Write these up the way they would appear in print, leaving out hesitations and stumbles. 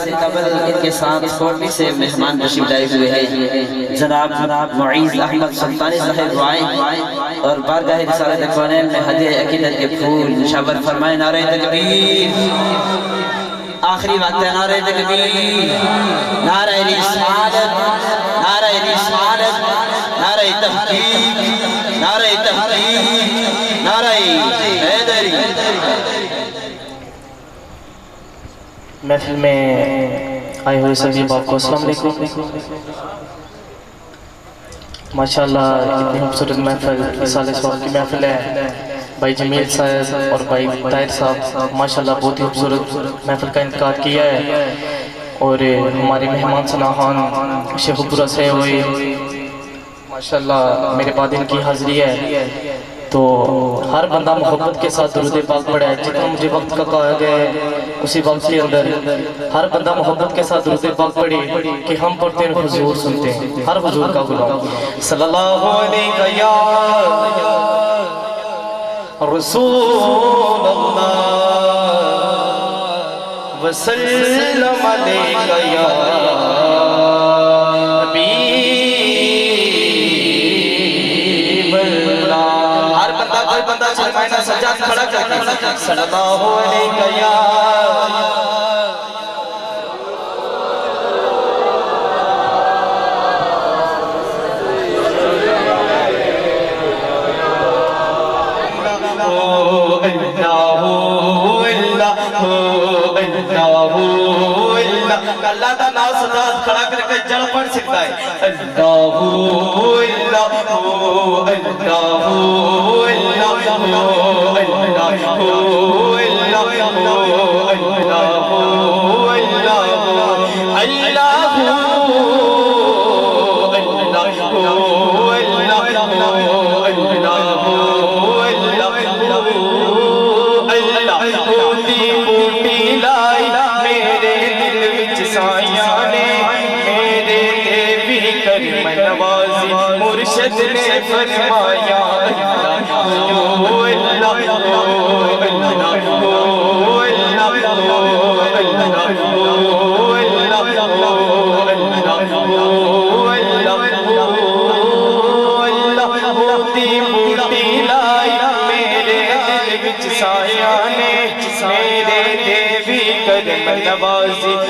قبل ان کے ساتھ کوٹلی سے مہمان تشریف لائے ہوئے ہیں جناب معیز احمد سلطانی صاحب وائیں اور بارگاہ رسالت کونین میں ہدیہ عقیدت کے پھول نشاور فرمائے نعرہ تکبیر آخری وقت ہے نعرہ تکبیر نعرہ رسالت نعرہ رسالت نعرہ تحقیق نعرہ تحقیق نعرہ حیدری محفل میں آئے ہوئے سبھی باپ کو السلام علیکم ماشاءاللہ کتنی خوبصورت محفل رسالہ صاحب کی محفل ہے بھائی جمیل صاحب اور بھائی طاہر صاحب ماشاءاللہ بہت ہی خوبصورت محفل کا انعقاد کیا ہے اور ہمارے مہمان سناخان شیخ پورہ سے ہوئے ماشاءاللہ میرے بعد ان کی حاضری ہے تو ہر بندہ محبت کے ساتھ درود پاک پڑھا ہے جتنا مجھے وقت کا کہا گیا ہے اسی وقت کے اندر ہر بندہ محبت کے ساتھ درود پاک پڑھے کہ ہم پڑھتے ہیں حضور سنتے ہیں ہر حضور کا غلام صلی اللہ علیہ یا رسول اللہ وسلم علیہ یا فرمائنا سجاد کھڑا کرتے صلی اللہ علیہ یا اللہ کا نام سجاد کھڑا کر کے جڑ پڑھ سکتا ہے اللہ مرشد نے فرمایا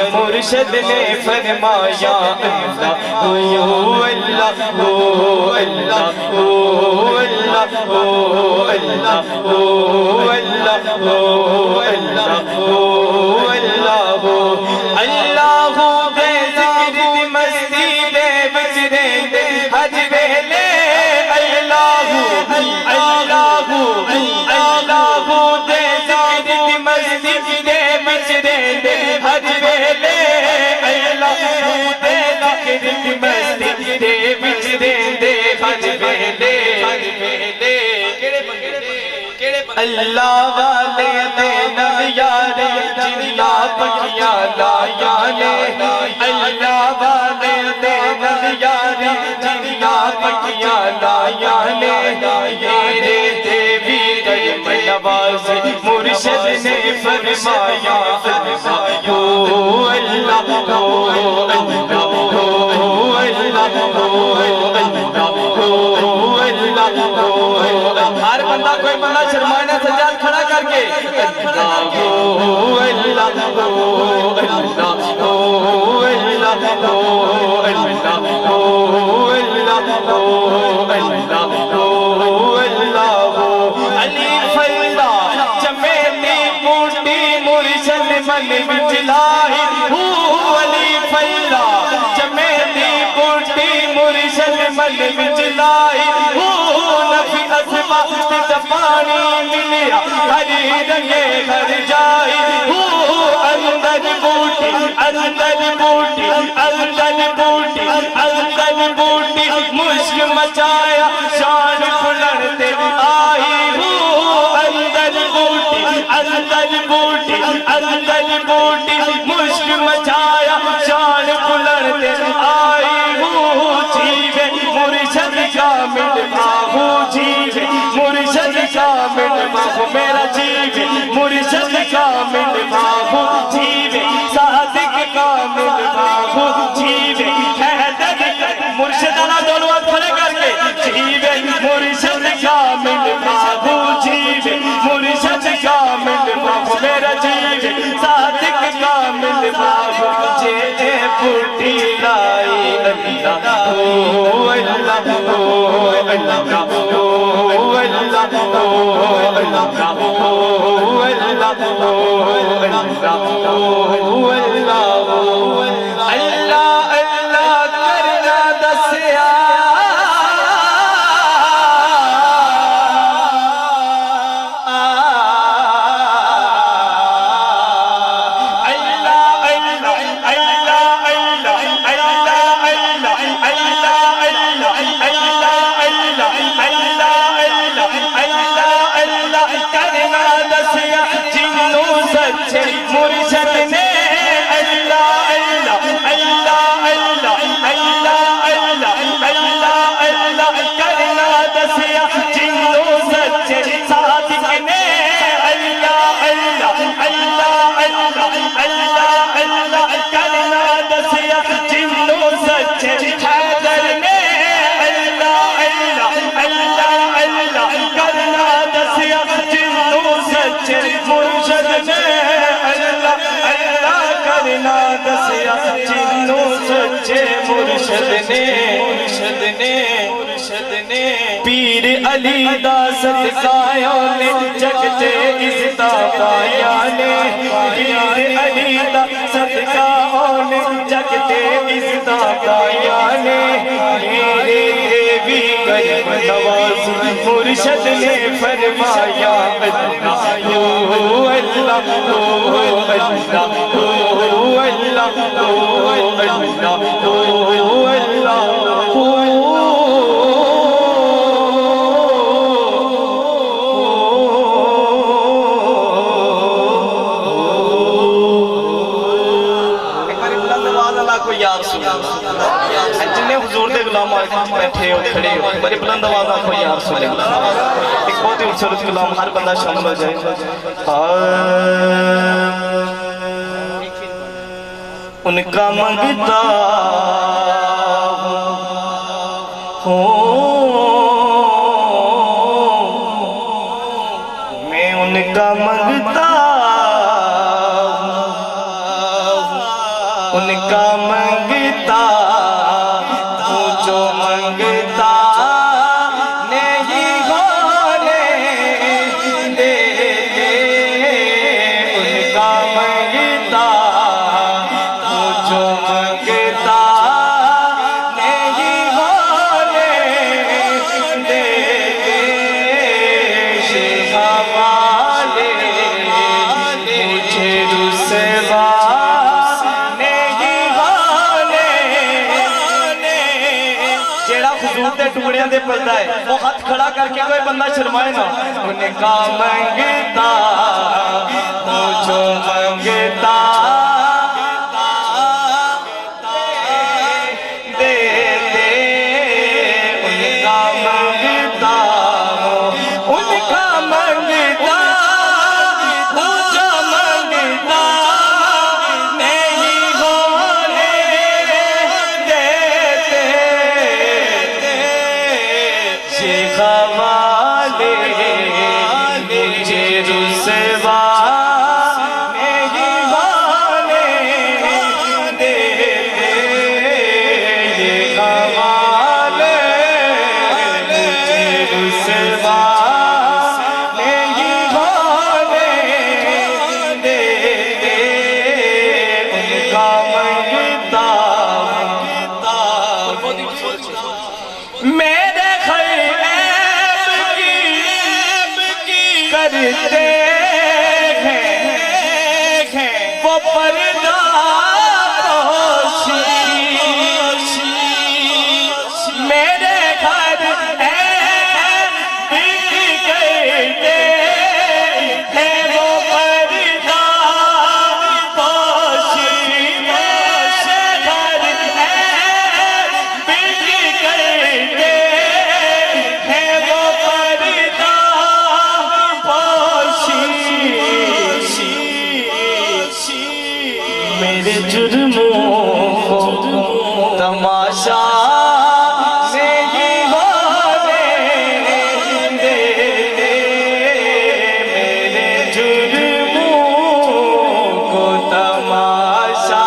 مرشد نے فرمایا اللہ والے دینا یارے جنیا پکیاں لایا نے اللہ والے دینا یارے جنیا پکیاں لایا نے یہ دیوی کرم نواز مرشد نے فرمایا ہر بندہ کوئی بندہ شرمائنا سجاد کھڑا کر کے علی فیضا چمیلی موٹی مرشد من بچلائی علی فیضا چمیلی موٹی مرشد من بچلائی پانی ملیا ہری رنگے گھر جائی اندر بوٹی اندر بوٹی اندر بوٹی اندر بوٹی مشک مچایا شان پھلڑتے آئی اندر بوٹی اندر بوٹی اندر بوٹی مشک مچایا شان پھلڑتے آئی جیوے مرشد کامل آہو جیوے مرشد کامل باہو میرا جیوے مرشد کامل باہو جیوے صادق کا جے پھٹی لائی اللہ اللہ پیر علی دا صدقایوں نے جگتے عزتہ پایا نے پیر علی دا صدقایوں نے جگتے عزتہ پایا نے میرے دیوی کرم نواز مرشد نے فرمایا اللہ اللہ جنہیں حضور دے غلام بیٹھے ہو کھڑے ہو بڑے بلند آواز آخو یا رسول اللہ ایک بہت ہی خوبصورت کلام ہر بندہ شامل ہو جائے ان کا منگتا ہوں میں ان کا منگتا ان کا منگتا ہوں جو منگتا نہیں ہونے دے ان کا منگتا ہوں جو منگتا نہیں ہونے دے شیخ والے مجھے رسوا ٹکڑیاں دے پلدا ہے وہ ہاتھ کھڑا کر کے کوئی بندہ شرمائے نا ان کا منگتا ہوں جو منگتا دے دے ان کا منگتا ہوں ان کا منگتا ہوں جو منگتا نہیں ہونے دیتے شیخ والے مجھے رسوا نہیں ہونے دیتے شیخ والے مجھے رسوا نہیں ہونے دیتے ان کا منگتا میرے کرتے ہیں وہ پردہ پوشی میرے گھر کرتے ہیں وہ پردہ پوشی میرے گھر کرتے ہیں وہ پردہ میرے جرموں کو تماشا نہیں ہونے دیتے میرے جرموں کو تماشا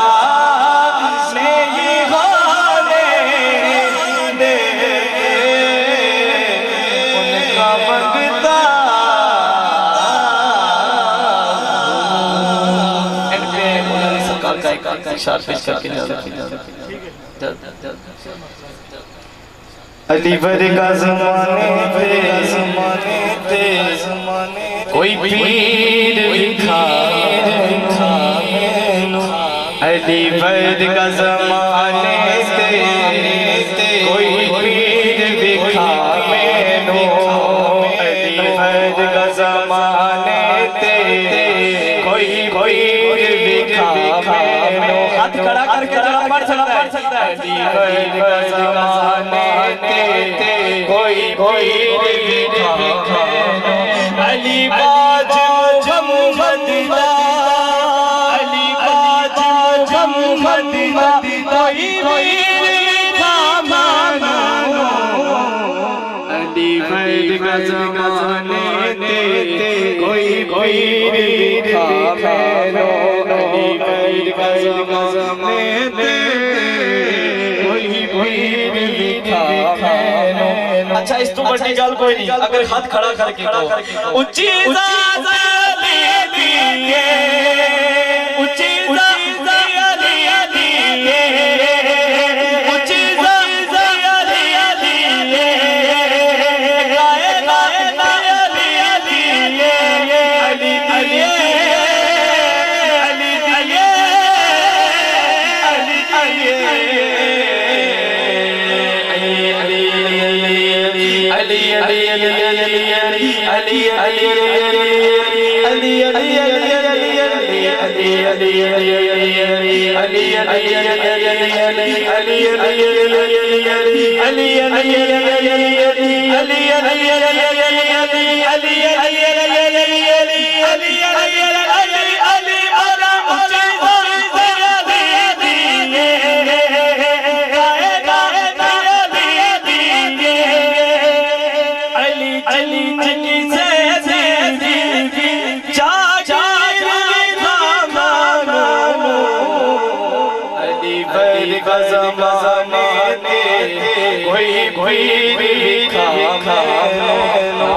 اشعار پیش کر کے علی ورگا زمانے تے کوئی پیر دکھا علی ورگا زمانے تے کوئی پیر دکھا مینوں علی ورگا زمانے تے کوئی پیر دکھا مینوں ہاتھ کھڑا کر کے ذرا پڑھ سکتا ہے علی ورگا زمانے تے کوئی دکھا مینوں علی باج مدینہ علی باج مدینہ کوئی دکھا مینوں علی ورگا زمانے تے کوئی دکھا مینوں علی ورگا زمانے تے کوئی دکھا مینوں اچھا اس تو بڑی گل کوئی نہیں اگر ہاتھ کھڑا کر کے کہو اونچی ذات علی دیے اونچی ذات علی دیے اونچی ذات علی دیے گائے گائے علی دیے علی دیے علی دیے زمانے کوئی دکھا مینوں